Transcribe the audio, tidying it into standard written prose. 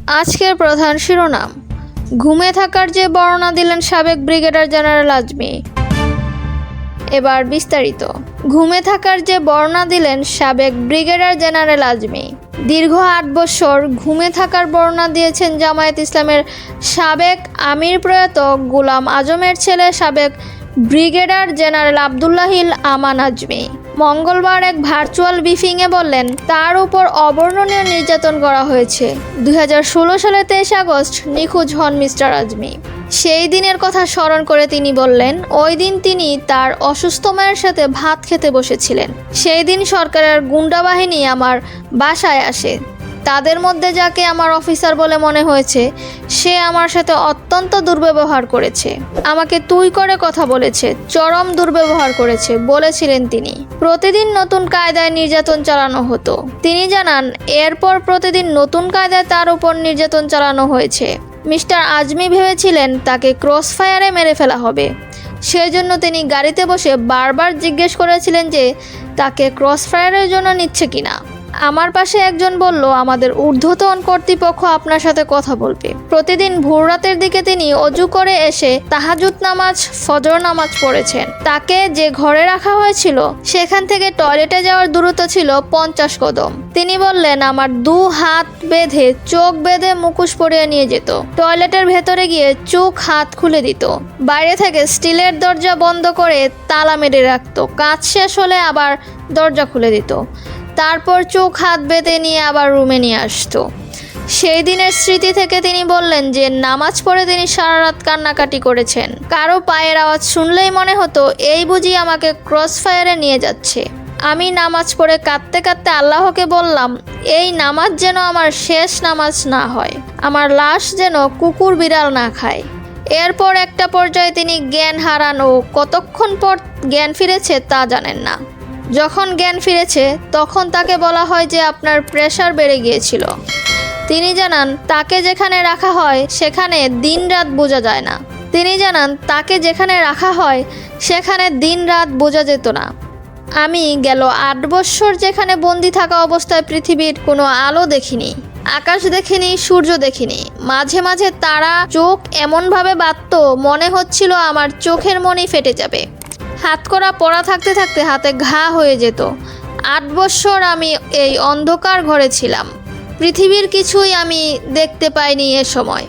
আজকের প্রধান শিরোনাম, ঘুমে থাকার যে বর্ণনা দিলেন সাবেক ব্রিগেডিয়ার জেনারেল আজমি। এবার বিস্তারিত। ঘুমে থাকার যে বর্ণনা দিলেন সাবেক ব্রিগেডিয়ার জেনারেল আজমি। দীর্ঘ 8 বছর ঘুমে থাকার বর্ণনা দিয়েছেন জামায়াত ইসলামের সাবেক আমির প্রয়াত গোলাম আজমের ছেলে সাবেক ব্রিগেডিয়ার জেনারেল আবদুল্লাহিল আমান আজমি। মঙ্গলবার এক ভার্চুয়াল ব্রিফিংয়ে বললেন, তার উপর অবর্ণনীয় নির্যাতন করা হয়েছে। 2016 সালের 23 আগস্ট নিখোঁজ হন মিস্টার আজমি। সেই দিনের কথা স্মরণ করে তিনি বললেন, ওই দিন তিনি তার অসুস্থ মায়ের সাথে ভাত খেতে বসেছিলেন। সেই দিন সরকারের গুন্ডা বাহিনী আমার বাসায় আসে। তাদের মধ্যে যাকে আমার অফিসার বলে মনে হয়েছে, সে আমার সাথে অত্যন্ত দুর্ব্যবহার করেছে। আমাকে তুই করে কথা বলেছে, চরম দুর্ব্যবহার করেছে বলেছিলেন তিনি। প্রতিদিন নতুন কায়দায় নির্যাতন চালানো হতো। তিনি জানান, এরপর প্রতিদিন নতুন কায়দায় তার উপর নির্যাতন চালানো হয়েছে। মিস্টার আজমি ভেবেছিলেন তাকে ক্রস ফায়ারে মেরে ফেলা হবে। সেজন্য তিনি গাড়িতে বসে বারবার জিজ্ঞেস করেছিলেন যে তাকে ক্রস ফায়ারের জন্য নিচ্ছে কিনা। আমার পাশে একজন বলল, আমাদের ঊর্ধ্বতন কর্তৃপক্ষ আপনার সাথে কথা বলবে। প্রতিদিন ভোর রাতের দিকে তিনি অজু করে এসে তাহাজ্জুদ নামাজ, ফজর নামাজ পড়েছেন। তাকে যে ঘরে রাখা হয়েছিল সেখান থেকে টয়লেটে যাওয়ার দূরত্ব ছিল 50 কদম। তিনি বললেন, আমার 2 হাত বেঁধে, চোখ বেঁধে মুখোশ পরিয়ে নিয়ে যেত। টয়লেটের ভেতরে গিয়ে চোখ হাত খুলে দিত। বাইরে থেকে স্টিলের দরজা বন্ধ করে তালা মেরে রাখত। কাজ শেষ হলে আবার দরজা খুলে দিত। তারপর চোখ হাত বেঁধে নিয়ে আবার রুমে নিয়ে আসতো। সেই দিনের স্মৃতি থেকে তিনি বললেন যে নামাজ পড়ে তিনি সারা রাত কান্নাকাটি করেছেন। কারো পায়ের আওয়াজ শুনলেই মনে হতো এই বুঝি আমাকে ক্রস ফায়ারে নিয়ে যাচ্ছে। আমি নামাজ পড়ে কাঁদতে কাঁদতে আল্লাহকে বললাম, এই নামাজ যেন আমার শেষ নামাজ না হয়, আমার লাশ যেন কুকুর বিড়াল না খায়। এরপর একটা পর্যায়ে তিনি জ্ঞান হারান ও কতক্ষণ পর জ্ঞান ফিরেছে তা জানেন না। যখন জ্ঞান ফিরেছে তখন তাকে বলা হয় যে আপনার প্রেশার বেড়ে গিয়েছিল। তিনি জানান, তাকে যেখানে রাখা হয় সেখানে দিন রাত বোঝা যায় না। তিনি জানান, তাকে যেখানে রাখা হয় সেখানে দিন রাত বোঝা যেত না। আমি গেল 8 বছর যেখানে বন্দি থাকা অবস্থায় পৃথিবীর কোনো আলো দেখিনি, আকাশ দেখিনি, সূর্য দেখিনি। মাঝে মাঝে তারা চোখ এমনভাবে বাঁধত, মনে হচ্ছিল আমার চোখের মনি ফেটে যাবে। হাতকড়া পরা থাকতে থাকতে হাতে ঘা হয়ে যেত। 8 বছর আমি এই অন্ধকার ঘরে ছিলাম। পৃথিবীর কিছুই আমি দেখতে পাইনি এ সময়।